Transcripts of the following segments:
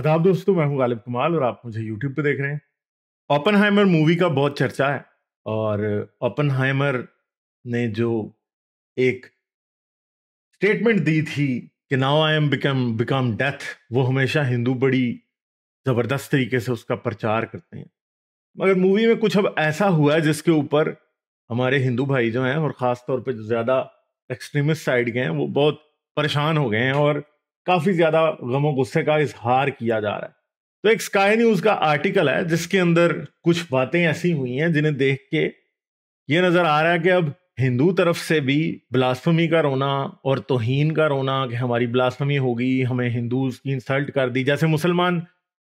आदाब दोस्तों, मैं हूं गालिब कमाल और आप मुझे यूट्यूब पे देख रहे हैं। ओपनहाइमर मूवी का बहुत चर्चा है और ओपनहाइमर ने जो एक स्टेटमेंट दी थी कि now I am become death, वो हमेशा हिंदू बड़ी जबरदस्त तरीके से उसका प्रचार करते हैं। मगर मूवी में कुछ अब ऐसा हुआ है जिसके ऊपर हमारे हिंदू भाई जो हैं और ख़ास तौर पे जो ज़्यादा एक्सट्रीमिस्ट साइड के हैं वो बहुत परेशान हो गए हैं और काफ़ी ज़्यादा गमो गुस्से का इजहार किया जा रहा है। तो एक स्काई न्यूज़ का आर्टिकल है जिसके अंदर कुछ बातें ऐसी हुई हैं जिन्हें देख के ये नज़र आ रहा है कि अब हिंदू तरफ से भी ब्लास्फेमी का रोना और तौहीन का रोना कि हमारी ब्लास्फेमी होगी, हमें हिंदूज की इंसल्ट कर दी। जैसे मुसलमान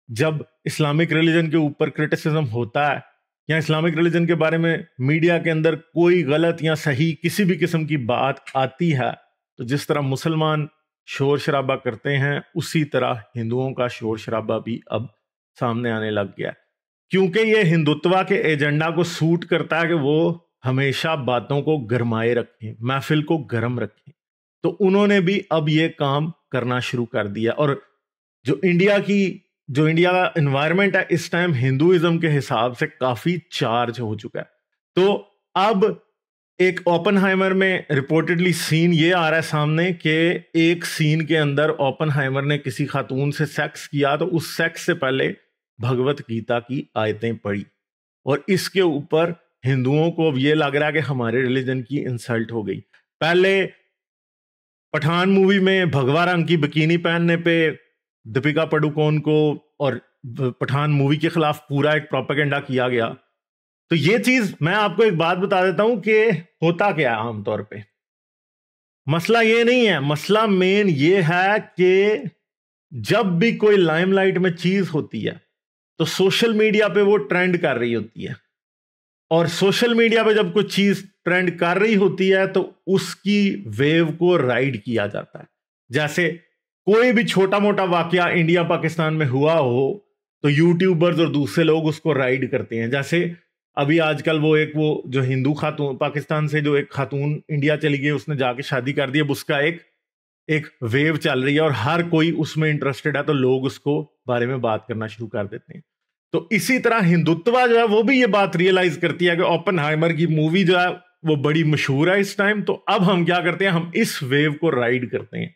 जब इस्लामिक रिलीजन के ऊपर क्रिटिसिज्म होता है या इस्लामिक रिलीजन के बारे में मीडिया के अंदर कोई गलत या सही किसी भी किस्म की बात आती है, तो जिस तरह मुसलमान शोर शराबा करते हैं उसी तरह हिंदुओं का शोर शराबा भी अब सामने आने लग गया है। क्योंकि ये हिंदुत्व के एजेंडा को सूट करता है कि वो हमेशा बातों को गरमाए रखें, महफिल को गर्म रखें। तो उन्होंने भी अब ये काम करना शुरू कर दिया और जो इंडिया का एनवायरनमेंट है इस टाइम हिंदुइज्म के हिसाब से काफी चार्ज हो चुका है। तो अब एक ओपनहाइमर में रिपोर्टेडली सीन ये आ रहा है सामने कि एक सीन के अंदर ओपनहाइमर ने किसी खातून से सेक्स किया, तो उस सेक्स से पहले भगवत गीता की आयतें पढ़ी और इसके ऊपर हिंदुओं को अब ये लग रहा है कि हमारे रिलीजन की इंसल्ट हो गई। पहले पठान मूवी में भगवा रंग की बिकिनी पहनने पे दीपिका पादुकोण को और पठान मूवी के खिलाफ पूरा एक प्रोपेगेंडा किया गया। तो ये चीज मैं आपको एक बात बता देता हूं कि होता क्या है आमतौर पे। मसला ये नहीं है, मसला मेन ये है कि जब भी कोई लाइमलाइट में चीज होती है तो सोशल मीडिया पे वो ट्रेंड कर रही होती है और सोशल मीडिया पे जब कोई चीज ट्रेंड कर रही होती है तो उसकी वेव को राइड किया जाता है। जैसे कोई भी छोटा मोटा वाकया इंडिया पाकिस्तान में हुआ हो तो यूट्यूबर्स और दूसरे लोग उसको राइड करते हैं। जैसे अभी आजकल वो जो हिंदू खातून पाकिस्तान से जो एक खातून इंडिया चली गई, उसने जाके शादी कर दी, अब उसका एक एक वेव चल रही है और हर कोई उसमें इंटरेस्टेड है तो लोग उसको बारे में बात करना शुरू कर देते हैं। तो इसी तरह हिंदुत्व जो है वो भी ये बात रियलाइज करती है कि ओपनहाइमर की मूवी जो है वो बड़ी मशहूर है इस टाइम, तो अब हम क्या करते हैं, हम इस वेव को राइड करते हैं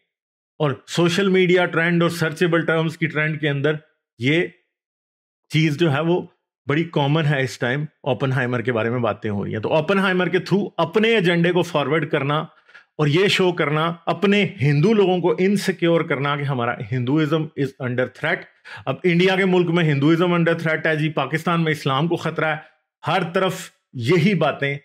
और सोशल मीडिया ट्रेंड और सर्चेबल टर्म्स की ट्रेंड के अंदर ये चीज जो है वो बड़ी कॉमन है। इस टाइम ओपनहाइमर के बारे में बातें हो रही हैं, तो ओपनहाइमर के थ्रू अपने एजेंडे को फॉरवर्ड करना और ये शो करना, अपने हिंदू लोगों को इनसिक्योर करना कि हमारा हिंदुइज्म इज अंडर थ्रेट। अब इंडिया के मुल्क में हिंदुइज्म अंडर थ्रेट है जी, पाकिस्तान में इस्लाम को खतरा है, हर तरफ यही बातें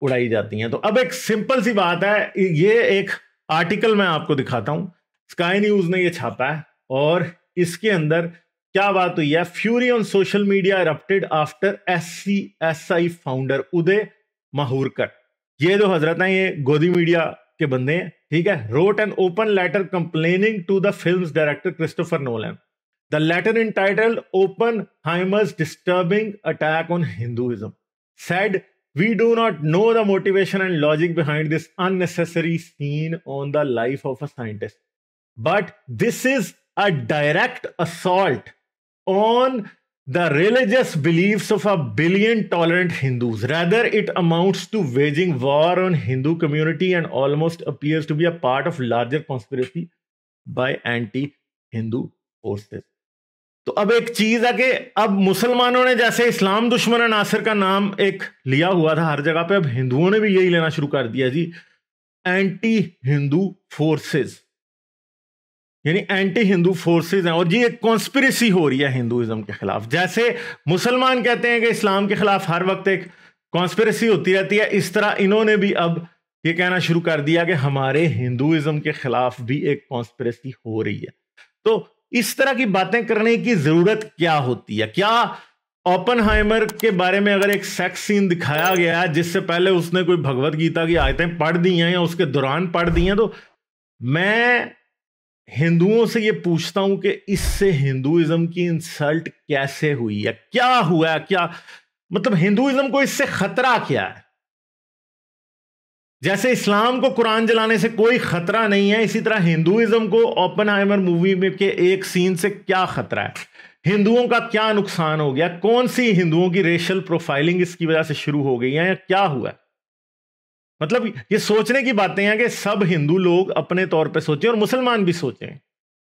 उड़ाई जाती हैं। तो अब एक सिंपल सी बात है, ये एक आर्टिकल मैं आपको दिखाता हूं, स्काई न्यूज ने ये छापा है और इसके अंदर क्या बात हुई है। Fury on social media erupted after SCSI founder Uday Mahurkar, ये जो हजरत हैं ये गोदी मीडिया के बंदे हैं, ठीक है, wrote an open letter complaining to the film's director Christopher Nolan. The letter entitled Oppenheimer's disturbing attack on Hinduism said, "We do not know the motivation and logic behind this unnecessary scene on the life of a scientist. But this is a direct assault on the religious beliefs of a billion tolerant Hindus. Rather, it amounts to waging war on Hindu community and almost appears to be a part of larger conspiracy by anti-Hindu forces." तो अब एक चीज है कि अब मुसलमानों ने जैसे इस्लाम दुश्मन नासिर का नाम एक लिया हुआ था हर जगह पे, अब हिंदुओं ने भी यही लेना शुरू कर दिया जी, एंटी हिंदू फोर्सेस, यानी एंटी हिंदू फोर्सेस हैं और जी एक कॉन्स्पिरेसी हो रही है हिंदुइज्म के खिलाफ। जैसे मुसलमान कहते हैं कि इस्लाम के खिलाफ हर वक्त एक कॉन्स्पिरेसी होती रहती है, इस तरह इन्होंने भी अब ये कहना शुरू कर दिया कि हमारे हिंदुइज्म के खिलाफ भी एक कॉन्स्पिरेसी हो रही है। तो इस तरह की बातें करने की जरूरत क्या होती है? क्या ओपनहाइमर के बारे में अगर एक सेक्स सीन दिखाया गया है जिससे पहले उसने कोई भगवत गीता की आयतें पढ़ दी हैं या उसके दौरान पढ़ दी हैं, तो मैं हिंदुओं से ये पूछता हूं कि इससे हिंदुइज्म की इंसल्ट कैसे हुई है, क्या हुआ है, क्या मतलब हिंदुइज्म को इससे खतरा क्या है? जैसे इस्लाम को कुरान जलाने से कोई खतरा नहीं है, इसी तरह हिंदुइज्म को ओपनहाइमर मूवी में के एक सीन से क्या खतरा है, हिंदुओं का क्या नुकसान हो गया, कौन सी हिंदुओं की रेशियल प्रोफाइलिंग इसकी वजह से शुरू हो गई है या क्या हुआ है। मतलब ये सोचने की बातें हैं कि सब हिंदू लोग अपने तौर पे सोचें और मुसलमान भी सोचें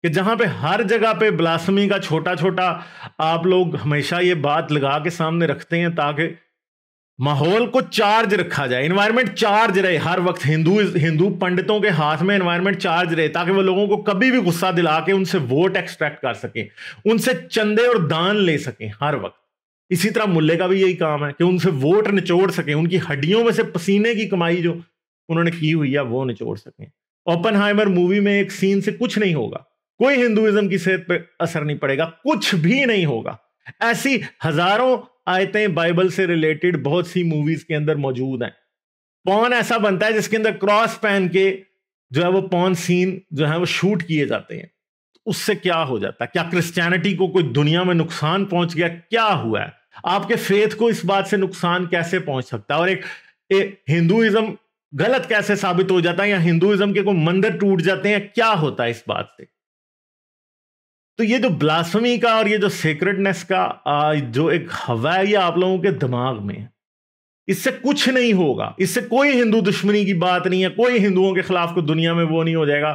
कि जहां पे हर जगह पे ब्लास्फेमी का छोटा छोटा आप लोग हमेशा ये बात लगा के सामने रखते हैं ताकि माहौल को चार्ज रखा जाए, एनवायरनमेंट चार्ज रहे हर वक्त, हिंदू पंडितों के हाथ में एनवायरनमेंट चार्ज रहे ताकि वो लोगों को कभी भी गुस्सा दिला के उनसे वोट एक्सट्रैक्ट कर सकें, उनसे चंदे और दान ले सकें हर वक्त। इसी तरह मुल्ले का भी यही काम है कि उनसे वोट निचोड़ सकें, उनकी हड्डियों में से पसीने की कमाई जो उन्होंने की हुई है वो निचोड़ सकें। ओपनहाइमर मूवी में एक सीन से कुछ नहीं होगा, कोई हिंदुइज्म की सेहत पर असर नहीं पड़ेगा, कुछ भी नहीं होगा। ऐसी हजारों आयतें बाइबल से रिलेटेड बहुत सी मूवीज के अंदर मौजूद हैं। पॉर्न ऐसा बनता है जिसके अंदर क्रॉस पहन के जो है वो पॉर्न सीन जो है वो शूट किए जाते हैं। उससे क्या हो जाता है? क्या क्रिश्चियनिटी को कोई दुनिया में नुकसान पहुंच गया? क्या हुआ है? आपके फेथ को इस बात से नुकसान कैसे पहुंच सकता है? और एक हिंदुइज्म गलत कैसे साबित हो जाता है या हिंदुइज्म के कोई मंदिर टूट जाते हैं? क्या होता है इस बात से? तो ये जो ब्लास्फेमी का और ये जो सेक्रेडनेस का जो एक हवा है ये आप लोगों के दिमाग में है, इससे कुछ नहीं होगा, इससे कोई हिंदू दुश्मनी की बात नहीं है, कोई हिंदुओं के खिलाफ को दुनिया में वो नहीं हो जाएगा।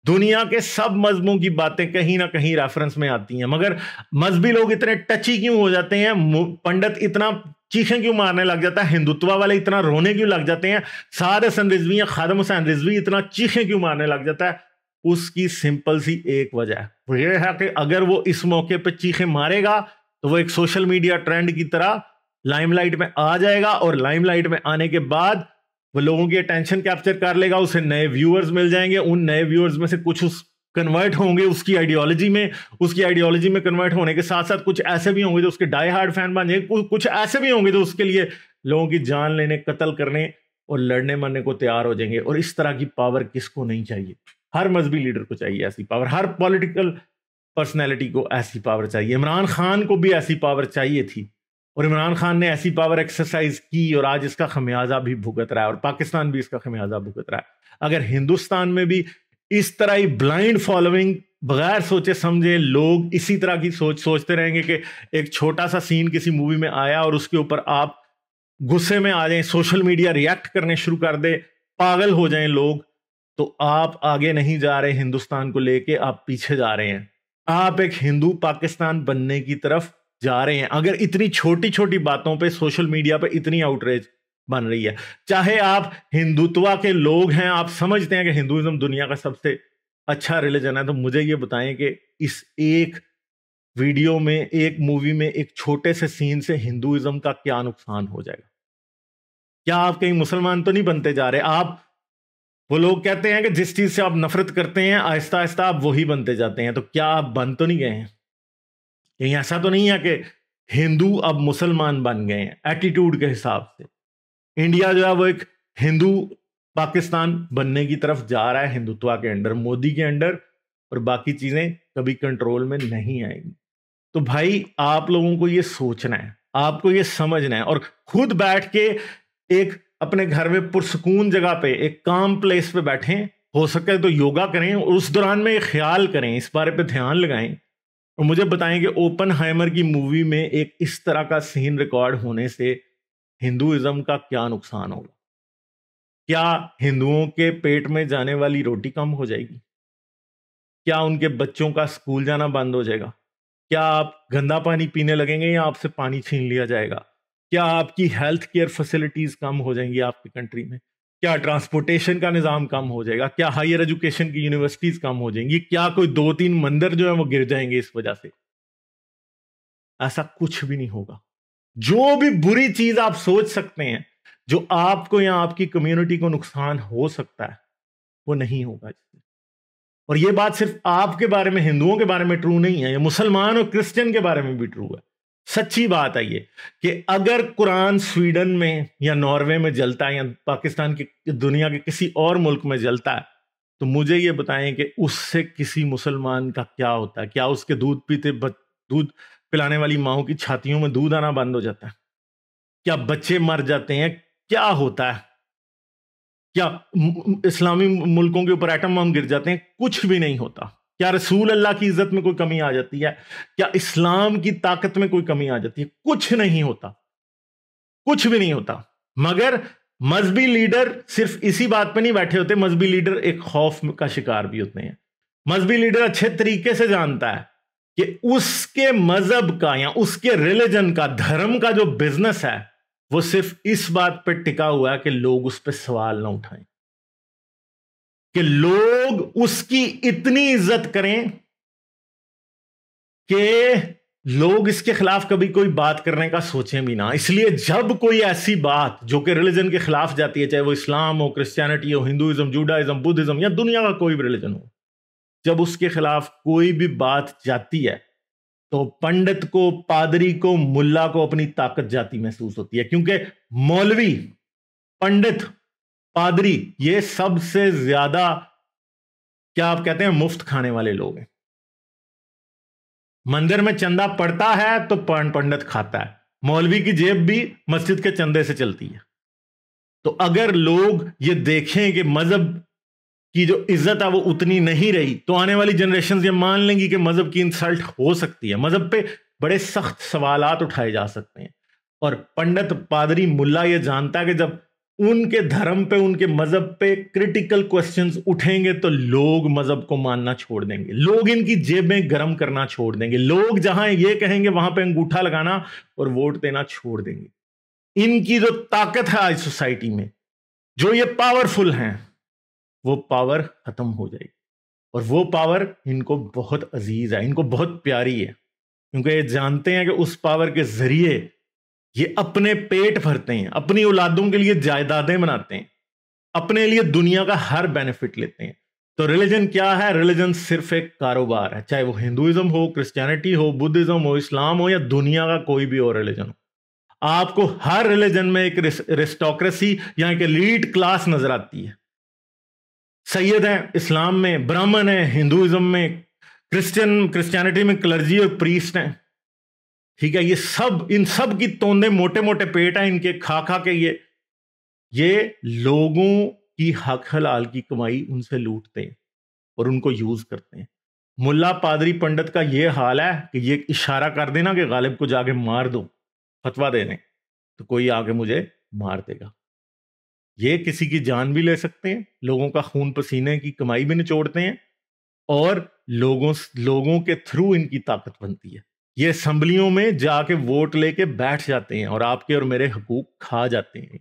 दुनिया के सब मजहबों की बातें कहीं ना कहीं रेफरेंस में आती हैं, मगर मजहबी लोग इतने टची क्यों हो जाते हैं, पंडित इतना चीखें क्यों मारने लग जाता है, हिंदुत्व वाले इतना रोने क्यों लग जाते हैं, साद हसन रिजवी या खादम हुसैन रिजवी इतना चीखें क्यों मारने लग जाता है? उसकी सिंपल सी एक वजह है, वो ये है कि अगर वो इस मौके पे चीखें मारेगा तो वो एक सोशल मीडिया ट्रेंड की तरह लाइमलाइट में आ जाएगा और लाइमलाइट में आने के बाद वो लोगों की अटेंशन कैप्चर कर लेगा, उसे नए व्यूअर्स मिल जाएंगे, उन नए व्यूअर्स में से कुछ उस कन्वर्ट होंगे उसकी आइडियोलॉजी में, उसकी आइडियोलॉजी में कन्वर्ट होने के साथ साथ कुछ ऐसे भी होंगे जो उसके डाई हार्ड फैन बन जाएंगे, कुछ ऐसे भी होंगे जो उसके लिए लोगों की जान लेने, कत्ल करने और लड़ने मरने को तैयार हो जाएंगे। और इस तरह की पावर किसको नहीं चाहिए? हर मजहबी लीडर को चाहिए ऐसी पावर, हर पॉलिटिकल पर्सनैलिटी को ऐसी पावर चाहिए। इमरान खान को भी ऐसी पावर चाहिए थी और इमरान खान ने ऐसी पावर एक्सरसाइज की और आज इसका खमियाजा भी भुगत रहा है और पाकिस्तान भी इसका खमियाजा भुगत रहा है। अगर हिंदुस्तान में भी इस तरह ही ब्लाइंड फॉलोइंग बगैर सोचे समझे लोग इसी तरह की सोचते रहेंगे कि एक छोटा सा सीन किसी मूवी में आया और उसके ऊपर आप गुस्से में आ जाएं, सोशल मीडिया रिएक्ट करने शुरू कर दे, पागल हो जाएं लोग, तो आप आगे नहीं जा रहे हिंदुस्तान को लेके, आप पीछे जा रहे हैं। आप एक हिंदू पाकिस्तान बनने की तरफ जा रहे हैं अगर इतनी छोटी छोटी बातों पे सोशल मीडिया पे इतनी आउटरीच बन रही है। चाहे आप हिंदुत्व के लोग हैं, आप समझते हैं कि हिंदुइज्म दुनिया का सबसे अच्छा रिलीजन है, तो मुझे ये बताएं कि इस एक वीडियो में, एक मूवी में, एक छोटे से सीन से हिंदुइज्म का क्या नुकसान हो जाएगा? क्या आप कहीं मुसलमान तो नहीं बनते जा रहे? आप वो लोग कहते हैं कि जिस चीज से आप नफरत करते हैं आहिस्ता आहिस्ता आप वही बनते जाते हैं, तो क्या आप बन तो नहीं गए हैं? कहीं ऐसा तो नहीं है कि हिंदू अब मुसलमान बन गए हैं एटीट्यूड के हिसाब से? इंडिया जो है वो एक हिंदू पाकिस्तान बनने की तरफ जा रहा है हिंदुत्व के अंडर, मोदी के अंडर, और बाकी चीजें कभी कंट्रोल में नहीं आएंगी। तो भाई आप लोगों को ये सोचना है, आपको ये समझना है और खुद बैठ के एक अपने घर में पुरसकून जगह पे, एक काम प्लेस पे बैठें, हो सके तो योगा करें और उस दौरान में ख्याल करें, इस बारे पे ध्यान लगाएं और मुझे बताएं कि ओपनहाइमर की मूवी में एक इस तरह का सीन रिकॉर्ड होने से हिंदुइज्म का क्या नुकसान होगा? क्या हिंदुओं के पेट में जाने वाली रोटी कम हो जाएगी? क्या उनके बच्चों का स्कूल जाना बंद हो जाएगा? क्या आप गंदा पानी पीने लगेंगे या आपसे पानी छीन लिया जाएगा? क्या आपकी हेल्थ केयर फैसिलिटीज कम हो जाएंगी आपकी कंट्री में? क्या ट्रांसपोर्टेशन का निज़ाम कम हो जाएगा? क्या हायर एजुकेशन की यूनिवर्सिटीज कम हो जाएंगी? क्या कोई 2-3 मंदिर जो है वो गिर जाएंगे इस वजह से? ऐसा कुछ भी नहीं होगा। जो भी बुरी चीज आप सोच सकते हैं जो आपको या आपकी कम्युनिटी को नुकसान हो सकता है, वो नहीं होगा इससे। और ये बात सिर्फ आपके बारे में, हिंदुओं के बारे में ट्रू नहीं है, ये मुसलमान और क्रिश्चियन के बारे में भी ट्रू है। सच्ची बात है ये कि अगर कुरान स्वीडन में या नॉर्वे में जलता है या पाकिस्तान की दुनिया के किसी और मुल्क में जलता है, तो मुझे ये बताएं कि उससे किसी मुसलमान का क्या होता है? क्या उसके दूध पीते दूध पिलाने वाली माओ की छातियों में दूध आना बंद हो जाता है? क्या बच्चे मर जाते हैं? क्या होता है? क्या इस्लामी मुल्कों के ऊपर एटम बम गिर जाते हैं? कुछ भी नहीं होता। क्या रसूल अल्लाह की इज्जत में कोई कमी आ जाती है? क्या इस्लाम की ताकत में कोई कमी आ जाती है? कुछ नहीं होता, कुछ भी नहीं होता। मगर मजहबी लीडर सिर्फ इसी बात पे नहीं बैठे होते, मजहबी लीडर एक खौफ का शिकार भी होते हैं। मजहबी लीडर अच्छे तरीके से जानता है कि उसके मजहब का या उसके रिलीजन का, धर्म का जो बिजनेस है वो सिर्फ इस बात पे टिका हुआ है कि लोग उस पर सवाल ना उठाएं, कि लोग उसकी इतनी इज्जत करें कि लोग इसके खिलाफ कभी कोई बात करने का सोचें भी ना। इसलिए जब कोई ऐसी बात जो कि रिलीजन के खिलाफ जाती है, चाहे वो इस्लाम हो, क्रिश्चियनिटी हो, हिंदुइज्म, जूडाइज्म, बुद्धिज्म या दुनिया का कोई भी रिलीजन हो, जब उसके खिलाफ कोई भी बात जाती है तो पंडित को, पादरी को, मुल्ला को अपनी ताकत जाती महसूस होती है। क्योंकि मौलवी, पंडित, पादरी ये सबसे ज्यादा, क्या आप कहते हैं, मुफ्त खाने वाले लोग हैं। मंदिर में चंदा पड़ता है तो पंडित खाता है, मौलवी की जेब भी मस्जिद के चंदे से चलती है। तो अगर लोग ये देखें कि मजहब की जो इज्जत है वो उतनी नहीं रही, तो आने वाली जनरेशन ये मान लेंगी कि मजहब की इंसल्ट हो सकती है, मजहब पे बड़े सख्त सवालात उठाए जा सकते हैं। और पंडित, पादरी, मुल्ला ये जानता है कि जब उनके धर्म पे, उनके मजहब पे क्रिटिकल क्वेश्चंस उठेंगे तो लोग मजहब को मानना छोड़ देंगे, लोग इनकी जेबें गर्म करना छोड़ देंगे, लोग जहां ये कहेंगे वहां पे अंगूठा लगाना और वोट देना छोड़ देंगे। इनकी जो ताकत है आज सोसाइटी में, जो ये पावरफुल हैं, वो पावर खत्म हो जाएगी। और वो पावर इनको बहुत अजीज है, इनको बहुत प्यारी है, क्योंकि ये जानते हैं कि उस पावर के जरिए ये अपने पेट भरते हैं, अपनी औलादों के लिए जायदादें बनाते हैं, अपने लिए दुनिया का हर बेनिफिट लेते हैं। तो रिलीजन क्या है? रिलीजन सिर्फ एक कारोबार है, चाहे वो हिंदुइज्म हो, क्रिश्चियनिटी हो, बुद्धिज्म हो, इस्लाम हो या दुनिया का कोई भी और रिलीजन हो। आपको हर रिलीजन में एक एरिस्टोक्रेसी या एक एलीट क्लास नजर आती है। सैयद है इस्लाम में, ब्राह्मण है हिंदुइज्म में, क्रिश्चियनिटी में क्लर्जी और प्रीस्ट हैं। ठीक है, ये सब, इन सब की तोंदे मोटे मोटे पेट हैं इनके, खा खा के ये लोगों की हक हलाल की कमाई उनसे लूटते हैं और उनको यूज करते हैं। मुल्ला, पादरी, पंडित का ये हाल है कि ये इशारा कर देना कि गालिब को जाके मार दो, फतवा देने, तो कोई आगे मुझे मार देगा। ये किसी की जान भी ले सकते हैं, लोगों का खून पसीने की कमाई भी निचोड़ते हैं और लोगों के थ्रू इनकी ताकत बनती है। ये असेंबलियों में जाके वोट लेके बैठ जाते हैं और आपके और मेरे हकूक खा जाते हैं।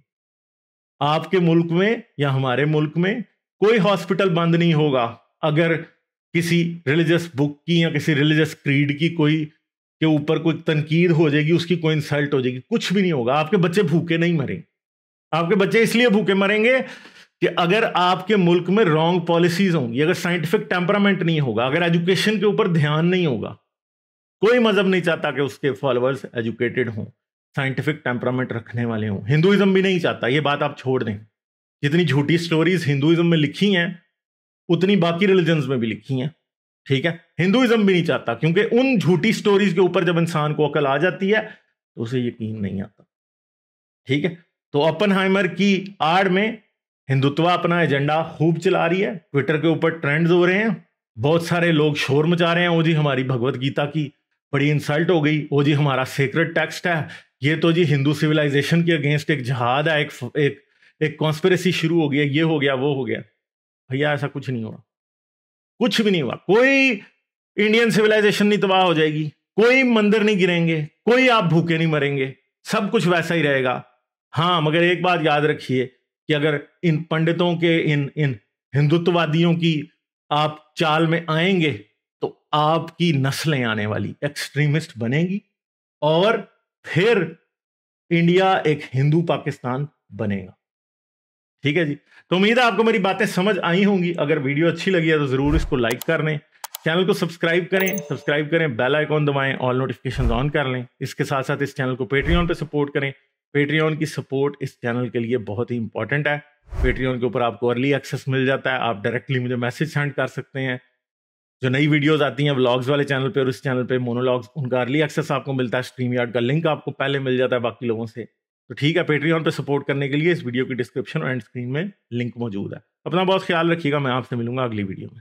आपके मुल्क में या हमारे मुल्क में कोई हॉस्पिटल बंद नहीं होगा अगर किसी रिलीजियस बुक की या किसी रिलीजियस क्रीड की कोई के ऊपर कोई तनकीद हो जाएगी, उसकी कोई इंसल्ट हो जाएगी, कुछ भी नहीं होगा। आपके बच्चे भूखे नहीं मरेंगे। आपके बच्चे इसलिए भूखे मरेंगे कि अगर आपके मुल्क में रॉन्ग पॉलिसीज होंगी, अगर साइंटिफिक टेम्परामेंट नहीं होगा, अगर एजुकेशन के ऊपर ध्यान नहीं होगा। कोई मजहब नहीं चाहता कि उसके फॉलोअर्स एजुकेटेड हों, साइंटिफिक टेम्परामेंट रखने वाले हों। हिंदुइज्म भी नहीं चाहता, ये बात आप छोड़ दें। जितनी झूठी स्टोरीज हिंदुइज्म में लिखी हैं उतनी बाकी रिलीजन्स में भी लिखी हैं। ठीक है, हिंदुइज्म भी नहीं चाहता, क्योंकि उन झूठी स्टोरीज के ऊपर जब इंसान को अकल आ जाती है तो उसे यकीन नहीं आता। ठीक है, तो ओपेनहाइमर की आड़ में हिंदुत्व अपना एजेंडा खूब चला रही है, ट्विटर के ऊपर ट्रेंड्स हो रहे हैं, बहुत सारे लोग शोर मचा रहे हैं, ओ जी हमारी भगवत गीता की बड़ी इंसल्ट हो गई, ओ जी हमारा सेक्रेट टेक्स्ट है, ये तो जी हिंदू सिविलाइजेशन के अगेंस्ट एक जहाद है, एक कॉन्स्पिरेसी शुरू हो गया, ये हो गया, वो हो गया। भैया ऐसा कुछ नहीं हुआ, कुछ भी नहीं हुआ। कोई इंडियन सिविलाइजेशन नहीं तबाह हो जाएगी, कोई मंदिर नहीं गिरेंगे, कोई आप भूखे नहीं मरेंगे, सब कुछ वैसा ही रहेगा। हाँ, मगर एक बात याद रखिए कि अगर इन पंडितों के, इन हिंदुत्ववादियों की आप चाल में आएंगे तो आपकी नस्लें आने वाली एक्सट्रीमिस्ट बनेगी और फिर इंडिया एक हिंदू पाकिस्तान बनेगा। ठीक है जी, तो उम्मीद है आपको मेरी बातें समझ आई होंगी। अगर वीडियो अच्छी लगी है तो जरूर इसको लाइक कर लें, चैनल को सब्सक्राइब करें, बेल आइकॉन दबाएं, ऑल नोटिफिकेशंस ऑन कर लें। इसके साथ साथ इस चैनल को पेट्रियन पे सपोर्ट करें। पेट्रियन की सपोर्ट इस चैनल के लिए बहुत ही इंपॉर्टेंट है। पेट्रियन के ऊपर आपको अर्ली एक्सेस मिल जाता है, आप डायरेक्टली मुझे मैसेज सेंड कर सकते हैं। जो नई वीडियोस आती हैं व्लॉग्स वाले चैनल पे और इस चैनल पे मोनोलॉग्स, उनका अर्ली एक्सेस आपको मिलता है। स्ट्रीम यार्ड का लिंक आपको पहले मिल जाता है बाकी लोगों से। तो ठीक है, पेट्रियन पे सपोर्ट करने के लिए इस वीडियो की डिस्क्रिप्शन और एंड स्क्रीन में लिंक मौजूद है। अपना बहुत ख्याल रखिएगा, मैं आपसे मिलूंगा अगली वीडियो में।